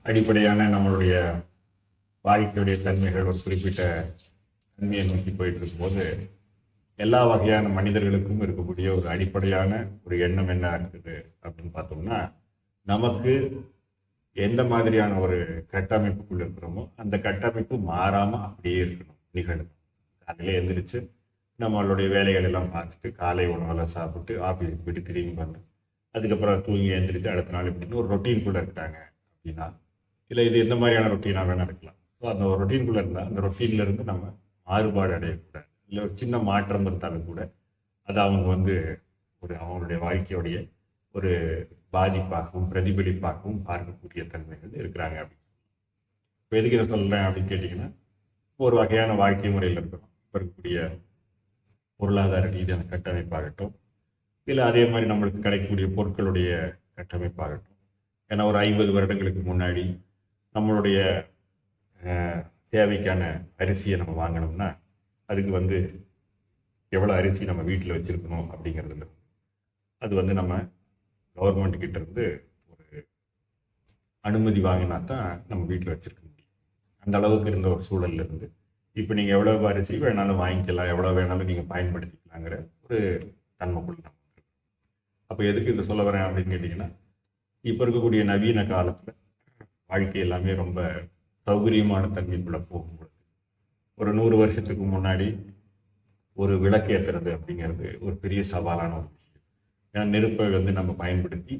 அடிப்படையான நம்மளுடைய வாழ்க்கையுடைய தன்மைகள் ஒரு குறிப்பிட்ட தன்மையை நோக்கி போயிட்டு இருக்கும்போது எல்லா வகையான மனிதர்களுக்கும் இருக்கக்கூடிய ஒரு அடிப்படையான ஒரு எண்ணம் என்ன இருக்குது அப்படின்னு பார்த்தோம்னா, நமக்கு எந்த மாதிரியான ஒரு கட்டமைப்புக்குள்ள இருக்கிறோமோ அந்த கட்டமைப்பு மாறாம அப்படியே இருக்கணும், நிகழும். காலையில எந்திரிச்சு நம்மளுடைய வேலைகள் எல்லாம் பார்த்துட்டு காலை உணவெல்லாம் சாப்பிட்டு ஆஃபீஸுக்கு போயிட்டு திரும்பி வந்து அதுக்கப்புறம் தூங்கி எழுந்திரிச்சு அடுத்த நாள் இப்படின்னு ஒரு ரொட்டீனுக்குள்ள இருக்காங்க அப்படின்னா, இல்லை இது எந்த மாதிரியான ரொட்டீனாக வேணா இருக்கலாம். ஸோ அந்த ஒரு ரொட்டீனுக்குள்ள இருந்தால் அந்த ரொட்டீன்ல இருந்து நம்ம மாறுபாடு அடையக்கூடாது. இல்லை ஒரு சின்ன மாற்றம் இருந்தாலும் கூட அது அவங்க வந்து ஒரு அவங்களுடைய வாழ்க்கையுடைய ஒரு பாதிப்பாகவும் பிரதிபலிப்பாகவும் பார்க்கக்கூடிய தன்மைகள் இருக்கிறாங்க. அப்படி இப்போ எதுக்கு இதை சொல்கிறேன் அப்படின்னு கேட்டிங்கன்னா, ஒரு வகையான வாழ்க்கை முறையில் இருக்கிறோம். இப்போ இருக்கக்கூடிய பொருளாதார ரீதியான கட்டமைப்பாகட்டும், இல்லை அதே மாதிரி நம்மளுக்கு கிடைக்கக்கூடிய பொருட்களுடைய கட்டமைப்பாகட்டும். ஏன்னா ஒரு 50 வருடங்களுக்கு முன்னாடி நம்மளுடைய தேவைக்கான அரிசியை நம்ம வாங்கணும்னா அதுக்கு வந்து எவ்வளோ அரிசி நம்ம வீட்டில் வச்சுருக்கணும் அப்படிங்கிறது அது வந்து நம்ம கவர்மெண்ட் கிட்ட இருந்து ஒரு அனுமதி வாங்கினா தான் நம்ம வீட்டில் வச்சுருக்க முடியும். அந்த அளவுக்கு இருந்த ஒரு சூழல்ல இருந்து இப்போ நீங்கள் எவ்வளோ அரிசி வேணாலும் வாங்கிக்கலாம், எவ்வளோ வேணாலும் நீங்கள் பயன்படுத்திக்கலாங்கிற ஒரு தன்மைக்குள்ள நம்ம. அப்போ எதுக்கு இதை சொல்ல வரேன் அப்படின்னு கேட்டிங்கன்னா, இப்போ இருக்கக்கூடிய நவீன காலத்தில் வாழ்க்கை எல்லாமே ரொம்ப சௌகரியமான தன்மைக்குள்ளே போகும்போது, ஒரு 100 வருஷத்துக்கு முன்னாடி ஒரு விளக்கு ஏற்றுறது அப்படிங்கிறது ஒரு பெரிய சவாலான ஒரு விஷயம். ஏன்னா நெருப்பை வந்து நம்ம பயன்படுத்தி,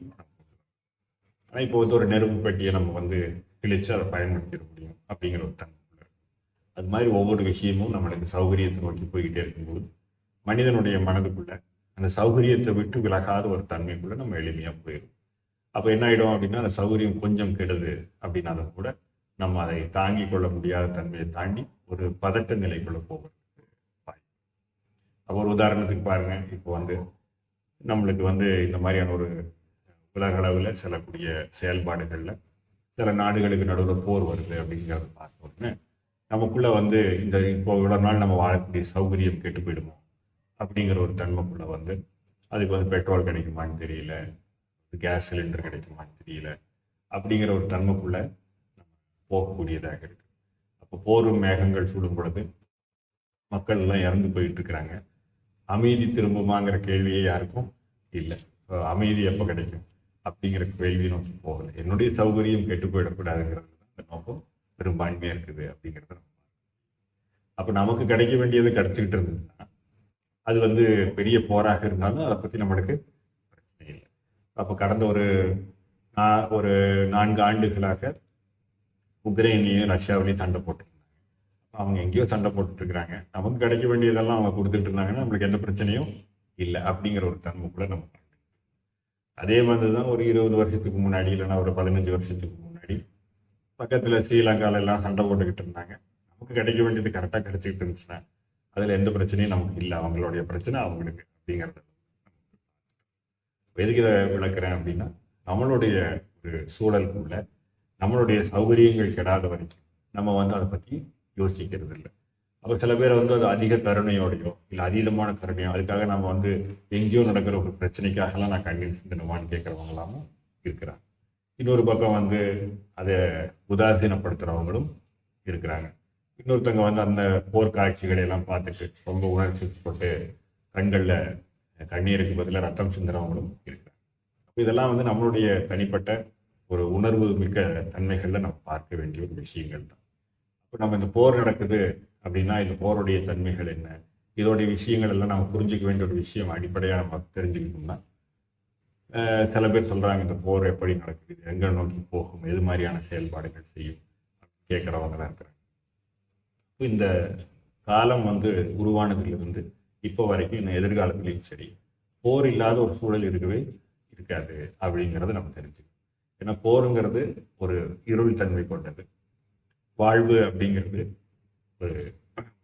ஆனால் இப்போ வந்து ஒரு நெருப்பு பெட்டியை நம்ம வந்து கிழிச்சு அதை பயன்படுத்திட முடியும் அப்படிங்கிற ஒரு தன்மைக்குள்ள. அது மாதிரி ஒவ்வொரு விஷயமும் நம்மளுக்கு சௌகரியத்தை நோக்கி போய்கிட்டே இருக்கும்போது மனிதனுடைய மனதுக்குள்ள அந்த சௌகரியத்தை விட்டு விலகாத ஒரு தன்மைக்குள்ள நம்ம எளிமையாக போயிடும். அப்போ என்ன ஆகிடும் அப்படின்னா, அந்த சௌகரியம் கொஞ்சம் கெடுது அப்படின்னாலும் கூட நம்ம அதை தாங்கி கொள்ள முடியாத தன்மையை தாண்டி ஒரு பதட்ட நிலைக்குள்ள போகிறதுக்கு வாய்ப்பு. அப்போ ஒரு உதாரணத்துக்கு பாருங்க, இப்போ வந்து நம்மளுக்கு வந்து இந்த மாதிரியான ஒரு உலக அளவில் செல்லக்கூடிய செயல்பாடுகளில் சில நாடுகளுக்கு நடுவில் போர் வருது அப்படிங்கிறத பார்த்தோன்னே நமக்குள்ள வந்து இந்த இப்போ இவ்வளோ நாள் நம்ம வாழக்கூடிய சௌகரியம் கெட்டு போயிடுமோ அப்படிங்கிற ஒரு தன்மைக்குள்ள வந்து அதுக்கு வந்து பெட்ரோல் கிடைக்குமான்னு தெரியல, கேஸ் சிலிண்டர் கிடைக்குமான்னு தெரியல அப்படிங்கிற ஒரு தன்மைக்குள்ள போகக்கூடியதாக இருக்கு. அப்போ போரும் மேகங்கள் சூடும் பொழுது மக்கள் எல்லாம் இறந்து போயிட்டு இருக்கிறாங்க. அமைதி திரும்புமாங்கிற கேள்வியே யாருக்கும் இல்லை. அமைதி எப்போ கிடைக்கும் அப்படிங்கிற கேள்வியை நோக்கி போகலை. என்னுடைய சௌகரியம் கெட்டு போயிடக்கூடாதுங்கிறது அந்த நோக்கம் பெரும்பான்மையாக இருக்குது அப்படிங்கிறது. அப்போ நமக்கு கிடைக்க வேண்டியது கிடைச்சிக்கிட்டு இருந்ததுன்னா அது வந்து பெரிய போராக இருந்தாலும் அதை பற்றி நம்மளுக்கு பிரச்சனை இல்லை. அப்போ கடந்த ஒரு 4 ஆண்டுகளாக உக்ரைன்லையும் ரஷ்யாவிலையும் சண்டை போட்டுருந்தாங்க. அவங்க எங்கேயோ சண்டை போட்டுட்டு இருக்கிறாங்க. நமக்கு கிடைக்க வேண்டியதெல்லாம் அவங்க கொடுத்துட்டு இருந்தாங்கன்னா நம்மளுக்கு எந்த பிரச்சனையும் இல்லை அப்படிங்கிற ஒரு தன்மைக்குள்ள நம்ம. அதே மாதிரி தான் ஒரு 20 வருஷத்துக்கு முன்னாடி இல்லைன்னா ஒரு 15 வருஷத்துக்கு முன்னாடி பக்கத்தில் ஸ்ரீலங்கால எல்லாம் சண்டை போட்டுக்கிட்டு இருந்தாங்க. நமக்கு கிடைக்க வேண்டியது கரெக்டாக கிடைச்சிக்கிட்டு இருந்துச்சுன்னா அதில் எந்த பிரச்சனையும் நமக்கு இல்லை, அவங்களுடைய பிரச்சனை அவங்களுக்கு அப்படிங்கிறது. எதுக்கு இதை விளக்குறேன் அப்படின்னா, நம்மளுடைய ஒரு சூழலுக்குள்ள நம்மளுடைய சௌகரியங்கள் கெடாத வரைக்கும் நம்ம வந்து அதை பற்றி யோசிக்கிறது இல்லை. அப்போ சில பேர் வந்து அது அதிக கருணையோடையோ இல்லை அதீதமான கருணையோ அதுக்காக நம்ம வந்து எங்கேயோ நடக்கிற ஒரு பிரச்சனைக்காகலாம் நான் கண்ணீர் சிந்தனமான்னு கேட்குறவங்களாமும் இருக்கிறாங்க. இன்னொரு பக்கம் வந்து அதை உதாசீனப்படுத்துகிறவங்களும் இருக்கிறாங்க. இன்னொருத்தவங்க வந்து அந்த போர்க்காட்சிகளை எல்லாம் பார்த்துட்டு ரொம்ப உணர்ச்சி போட்டு கண்களில் கண்ணீருக்கு பதிலாக ரத்தம் சிந்துறவங்களும் இருக்கிறாங்க. அப்போ இதெல்லாம் வந்து நம்மளுடைய தனிப்பட்ட ஒரு உணர்வு மிக்க தன்மைகளில் நம்ம பார்க்க வேண்டிய ஒரு விஷயங்கள் தான். இப்போ நம்ம இந்த போர் நடக்குது அப்படின்னா இந்த போருடைய தன்மைகள் என்ன, இதோடைய விஷயங்கள் எல்லாம் நம்ம புரிஞ்சிக்க வேண்டிய ஒரு விஷயம் அடிப்படையாக நம்ம தெரிஞ்சுக்கணும்னா, சில பேர் சொல்கிறாங்க இந்த போர் எப்படி நடக்குது, எங்கே நோக்கி போகும், எது மாதிரியான செயல்பாடுகள் செய்யும் கேட்குறவங்க தான் இருக்கிறாங்க. இந்த காலம் வந்து உருவானதிலிருந்து இப்போ வரைக்கும் இன்னும் எதிர்காலத்திலையும் சரி போர் இல்லாத ஒரு சூழல் இருக்கவே இருக்காது அப்படிங்கிறத நம்ம தெரிஞ்சுக்கணும். ஏன்னா போருங்கிறது ஒரு இருள் தன்மை கொண்டது. வாழ்வு அப்படிங்கிறது ஒரு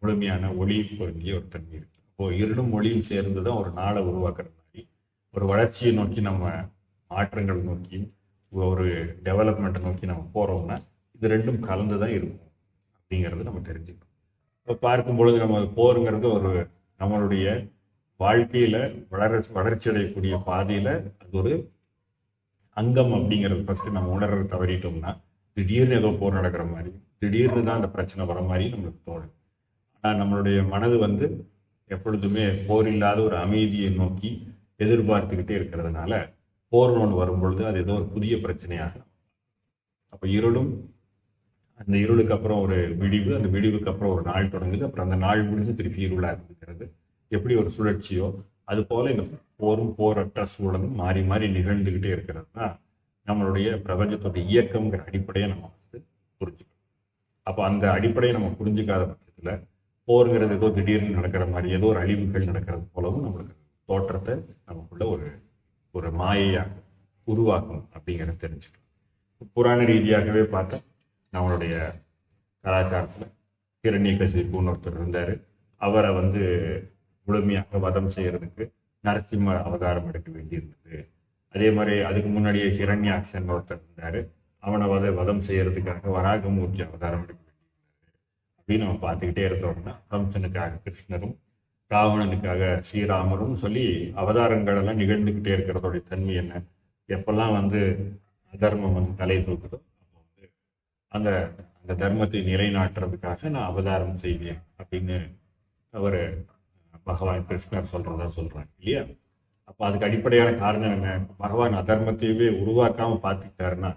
முழுமையான ஒளி பொருந்திய ஒரு தன்மை இருக்கு. அப்போ இருளும் ஒளியும் சேர்ந்து தான் ஒரு நாளை உருவாக்குற மாதிரி ஒரு வளர்ச்சியை நோக்கி நம்ம மாற்றங்கள் நோக்கி ஒரு டெவலப்மெண்ட்டை நோக்கி நம்ம போறோம்னா இது ரெண்டும் கலந்து தான் இருக்கும் அப்படிங்கிறது நம்ம தெரிஞ்சுக்கணும். இப்போ பார்க்கும் பொழுது நம்ம போருங்கிறது ஒரு நம்மளுடைய வாழ்க்கையில வளர்ச்சி அடையக்கூடிய பாதையில அது ஒரு அங்கம் அப்படிங்கிறது ஃபர்ஸ்ட் நம்ம உணர்ற தவறிட்டோம்னா திடீர்னு ஏதோ போர் நடக்கிற மாதிரி, திடீர்னு தான் அந்த பிரச்சனை வர மாதிரி நம்மளுக்கு தோணும். ஆனால் நம்மளுடைய மனது வந்து எப்பொழுதுமே போர் இல்லாத ஒரு அமைதியை நோக்கி எதிர்பார்த்துக்கிட்டே இருக்கிறதுனால போர்னு ஒன்று வரும்பொழுது அது ஏதோ ஒரு புதிய பிரச்சனையாக. அப்போ இருளும், அந்த இருளுக்கு அப்புறம் ஒரு விடிவு, அந்த விடிவுக்கு அப்புறம் ஒரு நாள் தொடங்குது, அப்புறம் அந்த நாள் முடிஞ்சு திருப்பி இருளாக இருக்கிறது. எப்படி ஒரு சுழற்சியோ அது போல இந்த போரும் போரற்ற சூழலும் மாறி மாறி நிகழ்ந்துகிட்டே இருக்கிறது தான் நம்மளுடைய பிரபஞ்சத்தோட இயக்கம்ங்கிற அடிப்படையை நம்ம வந்து புரிஞ்சுக்கணும். அப்போ அந்த அடிப்படையை நம்ம புரிஞ்சுக்காத பட்சத்தில் போருங்கிறது ஏதோ திடீர்னு நடக்கிற மாதிரி, ஏதோ ஒரு அழிவுகள் நடக்கிறது போலவும் நம்மளுக்கு தோற்றத்தை நமக்குள்ள ஒரு ஒரு மாயையாக உருவாக்கும் அப்படிங்கிறத தெரிஞ்சுக்கலாம். புராண ரீதியாகவே பார்த்தா நம்மளுடைய கலாச்சாரத்தில் ஹிரண்யகசிபுன்னு ஒருத்தர் இருந்தார். அவரை வந்து முழுமையாக வதம் செய்யறதுக்கு நரசிம்ம அவதாரம் எடுக்க வேண்டியிருந்தது. அதே மாதிரி அதுக்கு முன்னாடியே ஹிரண்யாக்ஷன் ஒருத்தர் இருந்தார். அவனை வதம் செய்யறதுக்காக வராகமூர்த்தி அவதாரம் எடுக்க வேண்டியிருந்தது. அப்படின்னு நம்ம பார்த்துக்கிட்டே இருந்தோம்னா கம்சனுக்காக கிருஷ்ணரும், ராவணனுக்காக ஸ்ரீராமரும் சொல்லி அவதாரங்கள் எல்லாம் நிகழ்ந்துக்கிட்டே இருக்கிறதோடைய தன்மை என்ன? எப்பெல்லாம் வந்து அதர்மம் வந்து தலை தூக்குதோ அப்போ வந்து அந்த அந்த தர்மத்தை நிலைநாட்டுறதுக்காக நான் அவதாரம் செய்வேன் அப்படின்னு அவர் பகவான் கிருஷ்ணர் சொல்றதா சொல்றாங்க இல்லையா? அப்போ அதுக்கு அடிப்படையான காரணம் என்ன? பகவான் அதர்மத்தையவே உருவாக்காம பார்த்துக்கிட்டாருன்னா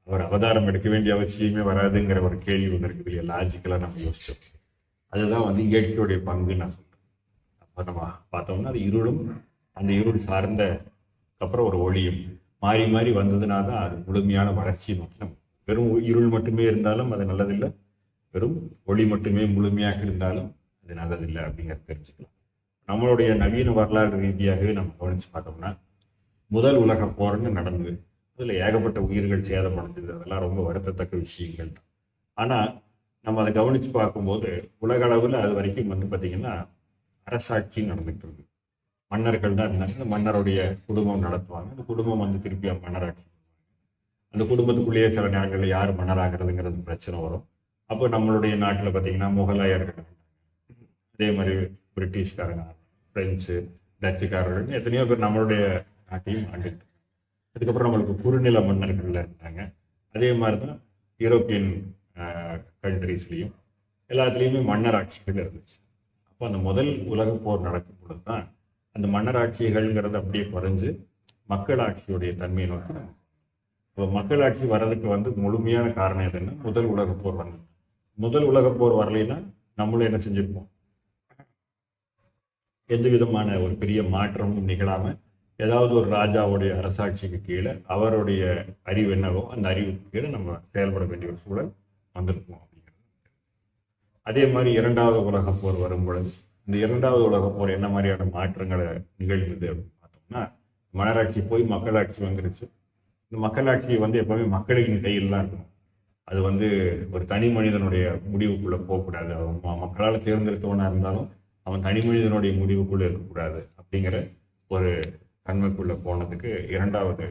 அவர் அவதாரம் எடுக்க வேண்டிய அவசியமே வராதுங்கிற ஒரு கேள்வி ஒன்று இருக்குது இல்லையா? லாஜிக்கலா நம்ம யோசிச்சோம். அதுதான் வந்து இயற்கையுடைய பங்கு நான் சொல்றேன். அப்போ நம்ம பார்த்தோம்னா அது இருளும், அந்த இருள் சார்ந்த அப்புறம் ஒரு ஒளியும் மாறி மாறி வந்ததுனா தான் அது முழுமையான வளர்ச்சி நோக்கி நம்ம. வெறும் இருள் மட்டுமே இருந்தாலும் அது நல்லதில்லை, வெறும் ஒளி மட்டுமே முழுமையாக இருந்தாலும் அது நல்லதில்லை அப்படிங்கிறத தெரிஞ்சுக்கலாம். நம்மளுடைய நவீன வரலாறு ரீதியாகவே நம்ம கவனிச்சு பார்த்தோம்னா முதல் உலக போர்னு நடந்தது. அதில் ஏகப்பட்ட உயிர்கள் சேதமடைஞ்சது. அதெல்லாம் ரொம்ப வருத்தத்தக்க விஷயங்கள் தான். ஆனால் நம்ம அதை கவனித்து பார்க்கும்போது உலக அளவில் அது வரைக்கும் வந்து பார்த்திங்கன்னா அரசாட்சி நடந்துகிட்டு இருக்கு. மன்னர்கள் தான் இருந்தாங்க. அந்த மன்னருடைய குடும்பம் நடத்துவாங்க. அந்த குடும்பம் வந்து திருப்பி மன்னராட்சி. அந்த குடும்பத்துக்குள்ளேயே சில நேரங்களில் யார் மன்னராகிறதுங்கிறது பிரச்சனை வரும். அப்போ நம்மளுடைய நாட்டில் பார்த்தீங்கன்னா முகலாயர்கள், அதே மாதிரி பிரிட்டிஷ்காரங்க, பிரெஞ்சு, டச்சுக்காரர்கள் எத்தனையோ பேர் நம்மளுடைய நாட்டையும் ஆண்டுட்டு. அதுக்கப்புறம் நம்மளுக்கு குறுநில மன்னர்கள் இருந்தாங்க. அதே மாதிரி தான் யூரோப்பியன் கண்ட்ரீஸ்லேயும் எல்லாத்துலேயுமே மன்னராட்சிகள் இருந்துச்சு. அப்போ அந்த முதல் உலக போர் நடக்கும் பொழுது தான் அந்த மன்னராட்சிகள்ங்கிறது அப்படியே குறைஞ்சு மக்களாட்சியுடைய தன்மையை நோக்கி நம்ம. இப்போ மக்களாட்சி வர்றதுக்கு வந்து முழுமையான காரணம் எதுன்னா முதல் உலக போர் வந்தது. முதல் உலக போர் வரலைன்னா நம்மளும் என்ன செஞ்சிருப்போம்? எந்த விதமான ஒரு பெரிய மாற்றமும் நிகழாம ஏதாவது ஒரு ராஜாவுடைய அரசாட்சிக்கு கீழே அவருடைய அறிவு என்னவோ அந்த அறிவுக்கு கீழே நம்ம செயல்பட வேண்டிய ஒரு சூழல் வந்திருக்கும் அப்படிங்கிறது. அதே மாதிரி இரண்டாவது உலக போர் வரும் பொழுது இந்த இரண்டாவது உலக போர் என்ன மாதிரியான மாற்றங்களை நிகழ்வுது அப்படின்னு பார்த்தோம்னா மன்னராட்சி போய் மக்களாட்சி வந்துருச்சு. இந்த மக்களாட்சி வந்து எப்பவுமே மக்களின் கையில் தான் இருக்கணும். அது வந்து ஒரு தனி மனிதனுடைய முடிவுக்குள்ள போகக்கூடாது. அவன் மக்களால் தேர்ந்தெடுத்தவனா இருந்தாலும் அவன் தனி மனிதனுடைய முடிவுக்குள்ள இருக்கக்கூடாது அப்படிங்கிற ஒரு தன்மைக்குள்ள போனதுக்கு இரண்டாவது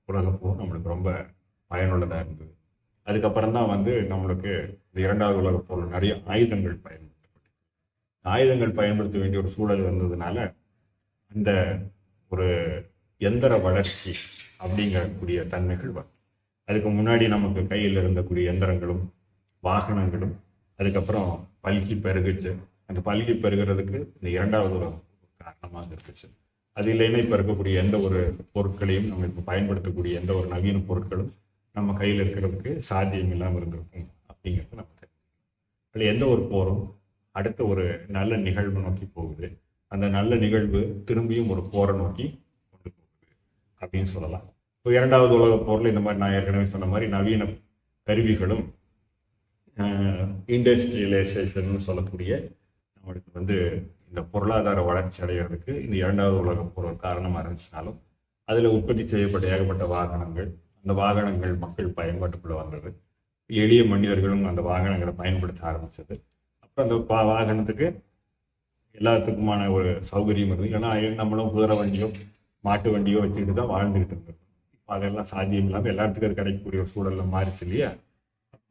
உலக போர் நம்மளுக்கு ரொம்ப பயனுள்ளதாக இருந்தது. அதுக்கப்புறம் தான் வந்து நம்மளுக்கு இந்த இரண்டாவது உலக போர் நிறைய ஆயுதங்கள் பயன்படுத்த வேண்டிய ஒரு சூழல் வந்ததுனால அந்த ஒரு எந்திர வளர்ச்சி அப்படிங்கக்கூடிய தன்மைகள் வரும். அதுக்கு முன்னாடி நமக்கு கையில் இருந்தக்கூடிய எந்திரங்களும் வாகனங்களும் அதுக்கப்புறம் பல்கி பெருகுச்சு. அந்த பல்கி பெருகிறதுக்கு இந்த இரண்டாவது உலக காரணமாக இருந்துச்சு. அது இல்லைன்னா இப்போ இருக்கக்கூடிய எந்த ஒரு பொருட்களையும் நம்ம இப்போ பயன்படுத்தக்கூடிய எந்த ஒரு நவீன பொருட்களும் நம்ம கையில் இருக்கிறதுக்கு சாத்தியம் இல்லாமல் இருந்திருக்கும் அப்படிங்கிறது நம்ம அதில் எந்த ஒரு போரும் அடுத்த ஒரு நல்ல நிகழ்வு நோக்கி போகுது. அந்த நல்ல நிகழ்வு திரும்பியும் ஒரு போரை நோக்கி கொண்டு போகுது அப்படின்னு சொல்லலாம். இப்போ இரண்டாவது உலக போரில் இந்த மாதிரி நான் ஏற்கனவே சொன்ன மாதிரி நவீன கருவிகளும் இண்டஸ்ட்ரியலைசேஷன் சொல்லக்கூடிய நம்மளுக்கு வந்து இந்த பொருளாதார வளர்ச்சி அடைகிறதுக்கு இந்த இரண்டாவது உலக போர் ஒரு காரணமாக இருந்துச்சுனாலும் அதில் உற்பத்தி செய்யப்பட்ட ஏகப்பட்ட வாகனங்கள், அந்த வாகனங்கள் மக்கள் பயன்பாட்டுக்குள்ளே வந்தது. எளிய மனிதர்களும் அந்த வாகனங்களை பயன்படுத்த ஆரம்பிச்சது. அப்புறம் அந்த வாகனத்துக்கு எல்லாத்துக்குமான ஒரு சௌகரியம் இருந்தது. ஏன்னா நம்மளும் குதிரை வண்டியோ மாட்டு வண்டியோ வச்சுக்கிட்டு தான் வாழ்ந்துக்கிட்டு இருந்தோம். அதெல்லாம் சாத்தியம் இல்லாமல் எல்லாத்துக்கும் அது கிடைக்கக்கூடிய ஒரு சூழல்ல மாறிச்சு இல்லையா?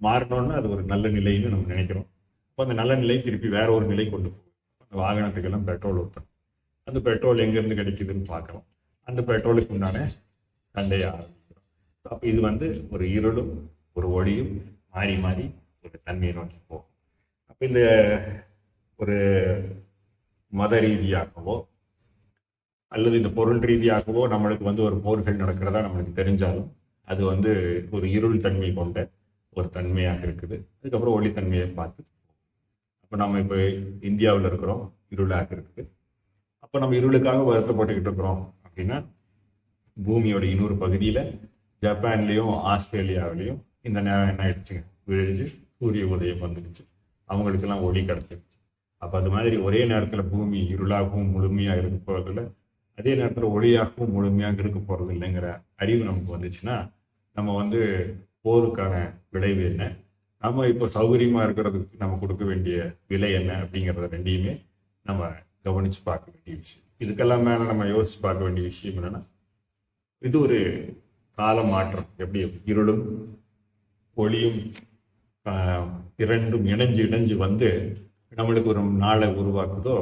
மாறினோன்னா அது ஒரு நல்ல நிலைன்னு நம்ம நினைக்கிறோம். அப்போ அந்த நல்ல நிலை திருப்பி வேற ஒரு நிலை கொண்டு போகும். அந்த வாகனத்துக்கெல்லாம் பெட்ரோல் ஊற்றணும். அந்த பெட்ரோல் எங்கேருந்து கிடைக்குதுன்னு பார்க்குறோம். அந்த பெட்ரோலுக்கு உண்டான சண்டையை ஆரம்பிக்கிறோம். அப்போ இது வந்து ஒரு இருளும் ஒரு ஒளியும் மாறி மாறி ஒரு தன்மையை நோக்கி போகும். அப்போ இந்த ஒரு மத ரீதியாகவோ அல்லது இந்த பொருள் ரீதியாகவோ நம்மளுக்கு வந்து ஒரு போர்கள் நடக்கிறதா நம்மளுக்கு தெரிஞ்சாலும் அது வந்து ஒரு இருள் தன்மை கொண்ட ஒரு தன்மையாக இருக்குது. அதுக்கப்புறம் ஒளித்தன்மையை பார்த்து அப்போ நம்ம இப்போ இந்தியாவில் இருக்கிறோம், இருளாக இருக்குது. அப்போ நம்ம இருளுக்காக வருத்தப்பட்டுக்கிட்டு இருக்கிறோம் அப்படின்னா பூமியோட இன்னொரு பகுதியில் ஜப்பான்லேயும் ஆஸ்திரேலியாவிலையும் இந்த நேரம் என்ன ஆயிடுச்சுங்க, விழிஞ்சு சூரிய உதயம் வந்துடுச்சு, அவங்களுக்கெல்லாம் ஒளி கிடச்சிருச்சு. அப்போ அது மாதிரி ஒரே நேரத்தில் பூமி இருளாகவும் முழுமையாக இருக்க போகிறதில்ல, அதே நேரத்தில் ஒளியாகவும் முழுமையாக இருக்க போகிறது இல்லைங்கிற அறிவு நமக்கு வந்துச்சுன்னா நம்ம வந்து போருக்கான விளைவு என்ன, நம்ம இப்போ சௌகரியமாக இருக்கிறதுக்கு நம்ம கொடுக்க வேண்டிய விலை என்ன அப்படிங்கிறத ரெண்டையுமே நம்ம கவனித்து பார்க்க வேண்டிய விஷயம். இதுக்கெல்லாம் மேலே நம்ம யோசித்து பார்க்க வேண்டிய விஷயம் என்னென்னா, இது ஒரு கால மாற்றம். எப்படி இருளும் ஒளியும் இரண்டும் இணைஞ்சு வந்து நம்மளுக்கு ஒரு நாளை உருவாக்குதோ,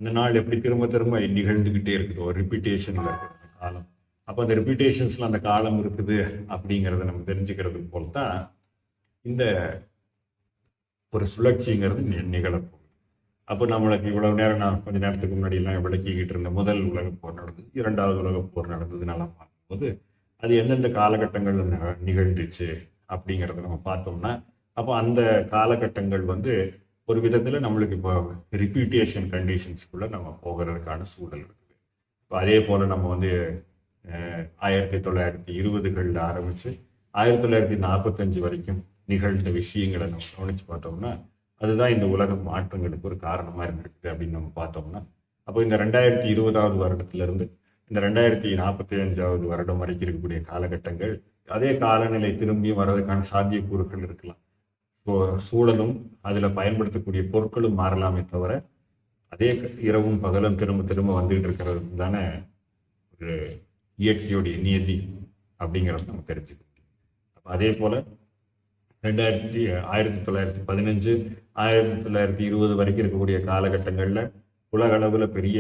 அந்த நாள் எப்படி திரும்ப திரும்ப நிகழ்ந்துக்கிட்டே இருக்குதோ, ரிப்பீட்டேஷனில் இருக்கிற காலம். அப்போ அந்த ரிப்பீட்டேஷன்ஸில் அந்த காலம் இருக்குது அப்படிங்கிறத நம்ம தெரிஞ்சுக்கிறது போல தான் இந்த ஒரு சுழற்சிங்கிறது நிகழப்போகுது. அப்போ நம்மளுக்கு இவ்வளவு நேரம் நான் கொஞ்ச நேரத்துக்கு முன்னாடி எல்லாம் விளக்கிக்கிட்டு இருந்த முதல் உலகப் போர் நடந்தது, இரண்டாவது உலகப் போர் நடந்ததுனால பார்க்கும்போது அது எந்தெந்த காலகட்டங்கள் நிகழ்ந்துச்சு அப்படிங்கிறத நம்ம பார்த்தோம்னா, அப்போ அந்த காலகட்டங்கள் வந்து ஒரு விதத்தில் நம்மளுக்கு இப்போ ரிப்பீட்டேஷன் கண்டிஷன்ஸ்குள்ளே நம்ம போகிறதுக்கான சூழல் இருக்குது. இப்போ அதே போல் நம்ம வந்து 1920களில் ஆரம்பித்து 1945 வரைக்கும் நிகழ்ந்த விஷயங்களை நம்ம கவனித்து பார்த்தோம்னா அதுதான் இந்த உலக மாற்றங்களுக்கு ஒரு காரணமாக இருந்திருக்குது அப்படின்னு நம்ம பார்த்தோம்னா, அப்போ இந்த 2020வது வருடத்திலிருந்து இந்த 2045வது வருடம் வரைக்கும் இருக்கக்கூடிய காலகட்டங்கள் அதே காலநிலை திரும்பி வர்றதுக்கான சாத்தியக்கூறுகள் இருக்கலாம். இப்போ சூழலும் அதில் பயன்படுத்தக்கூடிய பொருட்களும் மாறலாமே தவிர அதே இரவும் பகலும் திரும்ப திரும்ப வந்துகிட்டு இருக்கிறது தானே ஒரு இயற்கையுடைய நியதி அப்படிங்கிறத நம்ம தெரிஞ்சுக்க முடியும். அப்போ அதே போல் 1915 1920 வரைக்கும் இருக்கக்கூடிய காலகட்டங்களில் உலக அளவில் பெரிய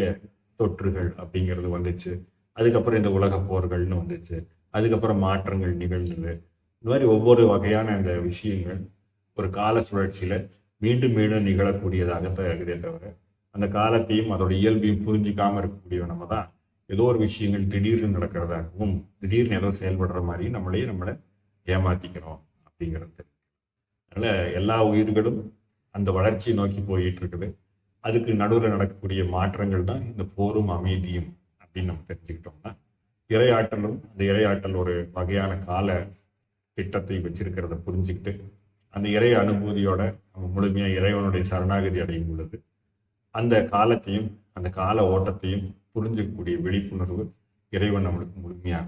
தொற்றுகள் அப்படிங்கிறது வந்துச்சு. அதுக்கப்புறம் இந்த உலக போர்கள்னு வந்துச்சு. அதுக்கப்புறம் மாற்றங்கள் நிகழ்ந்தது. இந்த மாதிரி ஒவ்வொரு வகையான இந்த விஷயங்கள் ஒரு கால சுழற்சியில் மீண்டும் மீண்டும் நிகழக்கூடியதாக இருக்குதே தவிர அந்த காலத்தையும் அதோட இயல்பையும் புரிஞ்சிக்காமல் இருக்கக்கூடிய நம்ம தான் ஏதோ ஒரு விஷயங்கள் திடீர்னு நடக்கிறதாகவும் திடீர்னு ஏதோ செயல்படுற மாதிரியும் நம்மளை ஏமாத்திக்கிறோம் அப்படிங்கிறது. அதனால் எல்லா உயிர்களும் அந்த வளர்ச்சியை நோக்கி போயிட்டு இருக்குது. அதுக்கு நடுவில் நடக்கக்கூடிய மாற்றங்கள் தான் இந்த போரும் அமைதியும் அப்படின்னு நம்ம தெரிஞ்சுக்கிட்டோம்னா, இறையாற்றலும் அந்த இறையாற்றல் ஒரு வகையான கால திட்டத்தை வச்சிருக்கிறத புரிஞ்சுக்கிட்டு அந்த இறை அனுபூதியோட நம்ம முழுமையாக இறைவனுடைய சரணாகதி அடையும் பொழுது அந்த காலத்தையும் அந்த கால ஓட்டத்தையும் புரிஞ்சுக்கக்கூடிய விழிப்புணர்வு இறைவன் நம்மளுக்கு முழுமையாக